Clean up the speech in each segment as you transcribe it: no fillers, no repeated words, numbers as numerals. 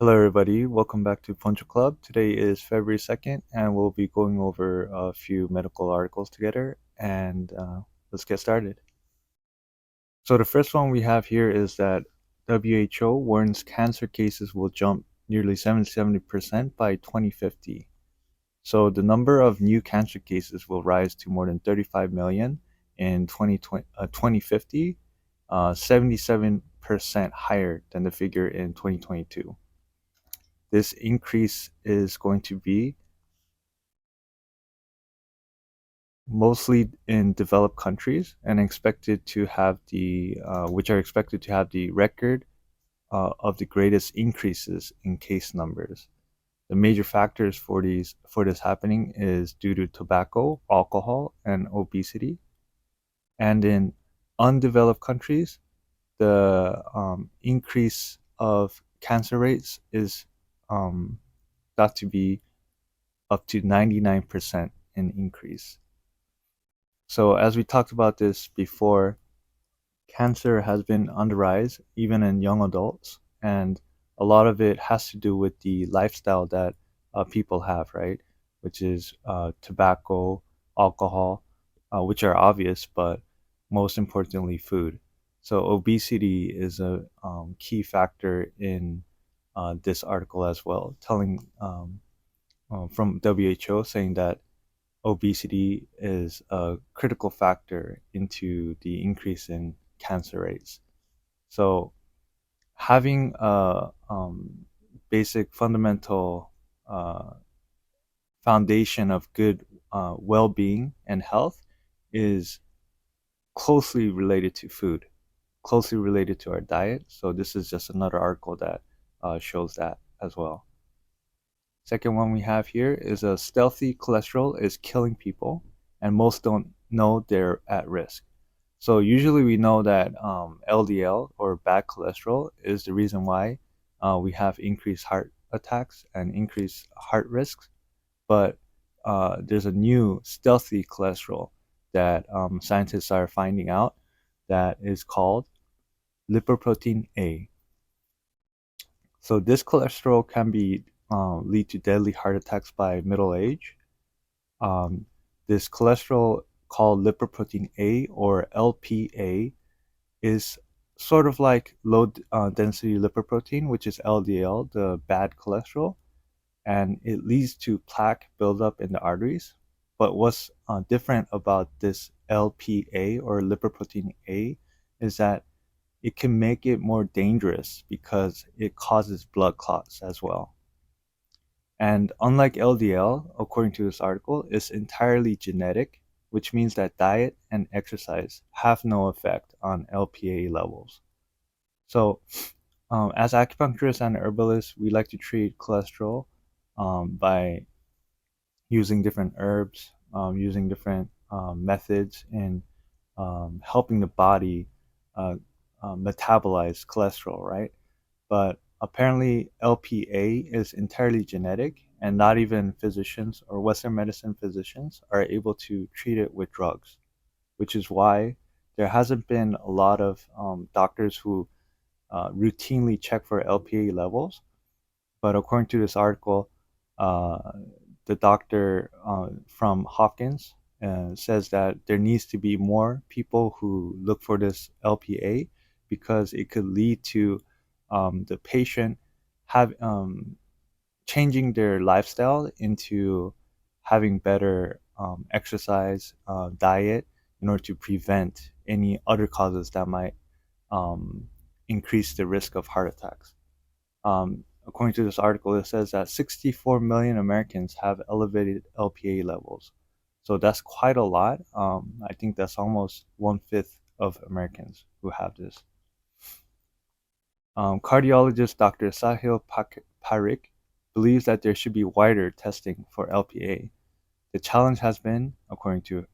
Hello, everybody. Welcome back to Boncho Club. Today is February 2nd, and we'll be going over a few medical articles together. And let's get started. So, the first one we have here is that WHO warns cancer cases will jump nearly 70% by 2050. So, the number of new cancer cases will rise to more than 35 million in 2050, 77% higher than the figure in 2022. This increase is going to be mostly in developed countries and expected to have which are expected to have the record of the greatest increases in case numbers. The major factors for this happening is due to tobacco, alcohol, and obesity. And in undeveloped countries, the increase of cancer rates is um, thought to be up to 99% in increase. So, as we talked about this before, cancer has been on the rise, even in young adults, and a lot of it has to do with the lifestyle that people have, right? Which is tobacco, alcohol, which are obvious, but most importantly, food. So, obesity is a key factor in this article as well, telling from WHO saying that obesity is a critical factor into the increase in cancer rates. So having a basic fundamental uh, foundation of good well-being and health is closely related to food, closely related to our diet. So this is just another article that shows that as well. Second one we have here is a stealthy cholesterol is killing people, and most don't know they're at risk. So usually we know that LDL or bad cholesterol is the reason why we have increased heart attacks and increased heart risks. But there's a new stealthy cholesterol that scientists are finding out that is called lipoprotein A. So this cholesterol can be lead to deadly heart attacks by middle age. Um, this cholesterol called lipoprotein A or LPA is sort of like low density lipoprotein, which is LDL, the bad cholesterol, and it leads to plaque buildup in the arteries. But what's different about this LPA or lipoprotein A is that it can make it more dangerous because it causes blood clots as well. And unlike LDL, according to this article, it's entirely genetic, which means that diet and exercise have no effect on LPA levels. So, as acupuncturists and herbalists, we like to treat cholesterol by using different herbs, using different methods in helping the body uh, metabolize cholesterol, right? But apparently LPA is entirely genetic, and not even physicians or Western medicine physicians are able to treat it with drugs, which is why there hasn't been a lot of doctors who routinely check for LPA levels. But according to this article, uh, the doctor from Hopkins says that there needs to be more people who look for this LPA because it could lead to the patient have changing their lifestyle into having better exercise, diet in order to prevent any other causes that might um, increase the risk of heart attacks. According to this article, it says that 64 million Americans have elevated LPA levels. So that's quite a lot. I think that's almost one fifth of Americans who have this. Cardiologist Dr. Sahil Parikh believes that there should be wider testing for LPA. The challenge has been, according to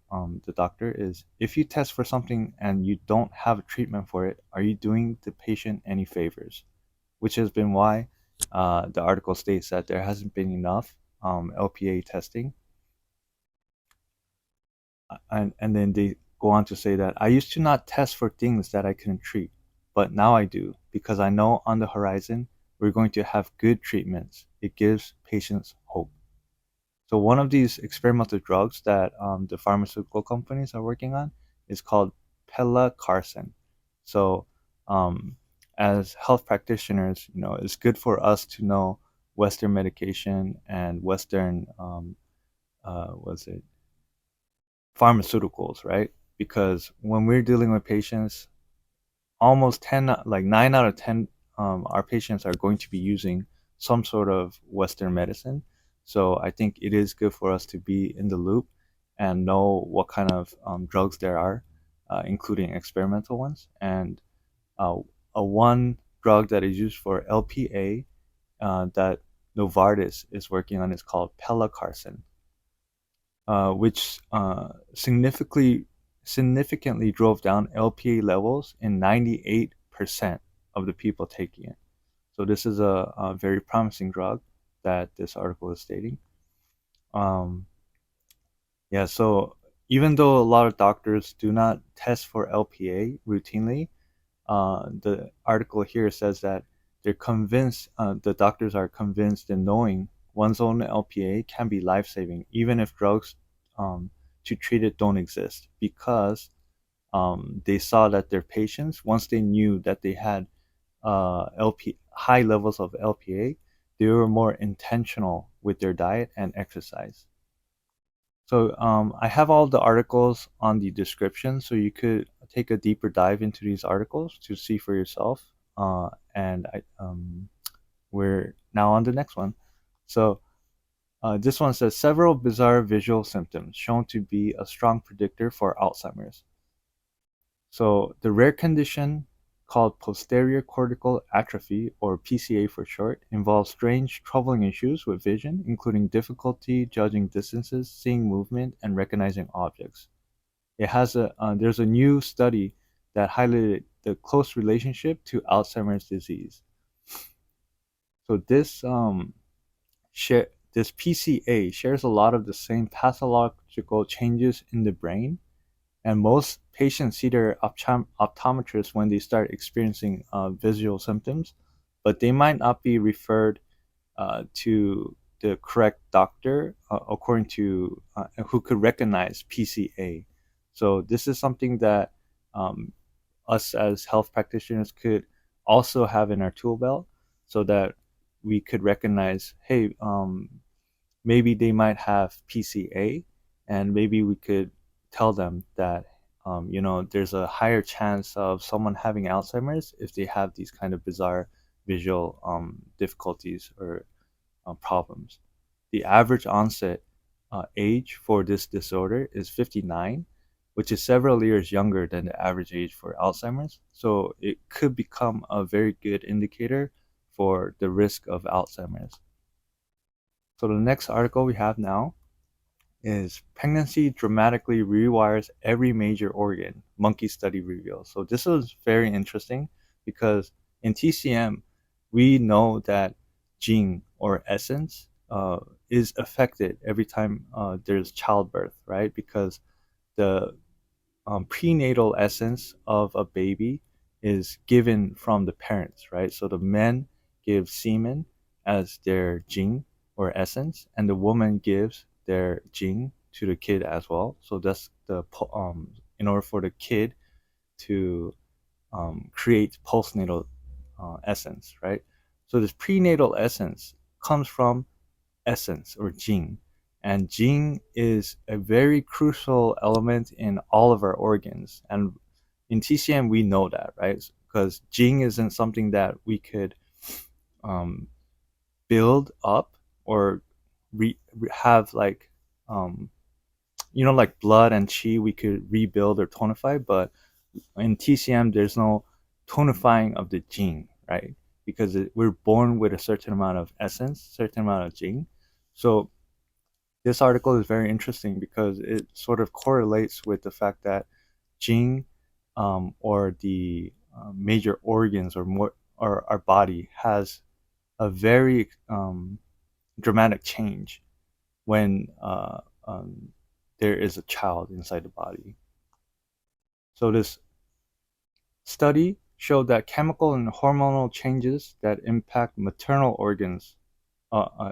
the doctor, is if you test for something and you don't have a treatment for it, are you doing the patient any favors? Which has been why the article states that there hasn't been enough LPA testing. And then they go on to say that I used to not test for things that I couldn't treat, but now I do because I know on the horizon we're going to have good treatments. It gives patients hope. So one of these experimental drugs that the pharmaceutical companies are working on is called pelacarsen. So um, as health practitioners, it's good for us to know Western medication and Western was it pharmaceuticals, right? Because when we're dealing with patients, almost 10, like 9 out of 10, our patients are going to be using some sort of Western medicine. So I think it is good for us to be in the loop and know what kind of drugs there are, including experimental ones. And uh, a one drug that is used for LPA that Novartis is working on is called pelacarsen, which significantly drove down LPA levels in 98% of the people taking it. So this is a very promising drug that this article is stating. Um, yeah, so even though a lot of doctors do not test for LPA routinely, the article here says that they're convinced, the doctors are convinced in knowing one's own LPA can be life saving, even if drugs um, to treat it don't exist, because they saw that their patients, once they knew that they had high levels of LPA, they were more intentional with their diet and exercise. So I have all the articles on the description, so you could take a deeper dive into these articles to see for yourself. And we're now on the next one. So this one says several bizarre visual symptoms shown to be a strong predictor for Alzheimer's. So the rare condition called posterior cortical atrophy, or PCA for short, involves strange, troubling issues with vision, including difficulty judging distances, seeing movement, and recognizing objects. There's a new study that highlighted the close relationship to Alzheimer's disease. So this PCA shares a lot of the same pathological changes in the brain, and most patients see their optometrist when they start experiencing visual symptoms, but they might not be referred to the correct doctor according to who could recognize PCA. So this is something that um, us as health practitioners could also have in our tool belt, so that we could recognize, hey, maybe they might have PCA, and maybe we could tell them that there's a higher chance of someone having Alzheimer's if they have these kind of bizarre visual difficulties or problems. The average onset age for this disorder is 59, which is several years younger than the average age for Alzheimer's. So it could become a very good indicator for the risk of Alzheimer's. So the next article we have now is pregnancy dramatically rewires every major organ, monkey study reveals. So this is very interesting because in TCM, we know that gene or essence is affected every time there's childbirth, right? Because the prenatal essence of a baby is given from the parents, right? So the men give semen as their gene or essence, and the woman gives their gene to the kid as well. So that's in order for the kid to create postnatal essence, right? So this prenatal essence comes from essence or gene. And gene is a very crucial element in all of our organs. And in TCM, we know that, right? Because gene isn't something that we could um, build up or have like, um, like blood and chi, we could rebuild or tonify. But in TCM, there's no tonifying of the gene, right? Because we're born with a certain amount of essence, certain amount of gene. So this article is very interesting because it sort of correlates with the fact that gene or the major organs or more or our body has a very dramatic change when there is a child inside the body. So this study showed that chemical and hormonal changes that impact maternal organs.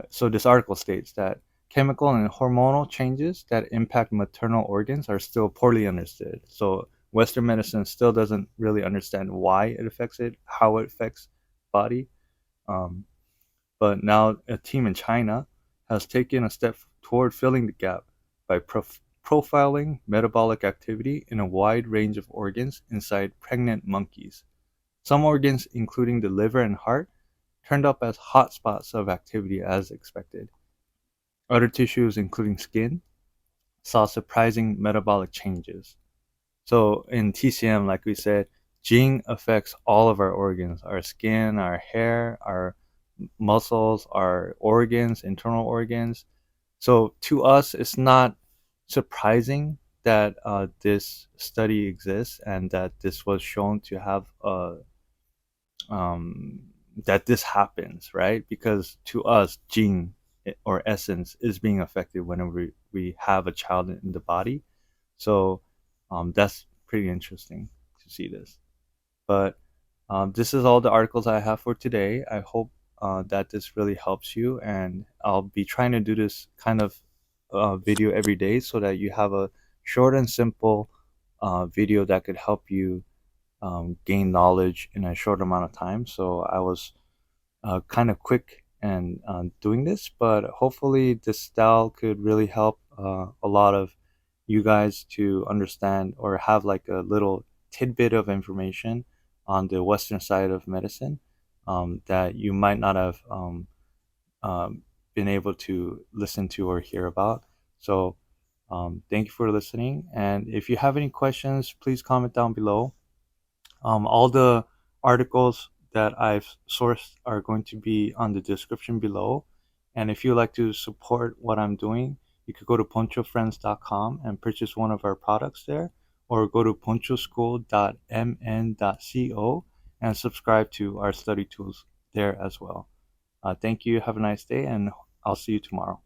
So this article states that chemical and hormonal changes that impact maternal organs are still poorly understood. So Western medicine still doesn't really understand why it affects it, how it affects body. Um, but now a team in China has taken a step toward filling the gap by profiling metabolic activity in a wide range of organs inside pregnant monkeys. Some organs, including the liver and heart, turned up as hotspots of activity as expected. Other tissues, including skin, saw surprising metabolic changes. So in TCM, like we said, gene affects all of our organs, our skin, our hair, our muscles, our organs, internal organs. So to us, it's not surprising that this study exists and that this was shown to have um, that this happens, right? Because to us, gene or essence is being affected whenever we have a child in the body. So that's pretty interesting to see this. But this is all the articles I have for today. I hope that this really helps you, and I'll be trying to do this kind of video every day so that you have a short and simple video that could help you gain knowledge in a short amount of time. So I was kind of quick and doing this, but hopefully this style could really help a lot of you guys to understand or have like a little tidbit of information on the Western side of medicine that you might not have um, been able to listen to or hear about. So thank you for listening. And if you have any questions, please comment down below. All the articles that I've sourced are going to be on the description below. And if you like to support what I'm doing, you could go to ponchofriends.com and purchase one of our products there, or go to ponchoschool.mn.co and subscribe to our study tools there as well. Thank you. Have a nice day, and I'll see you tomorrow.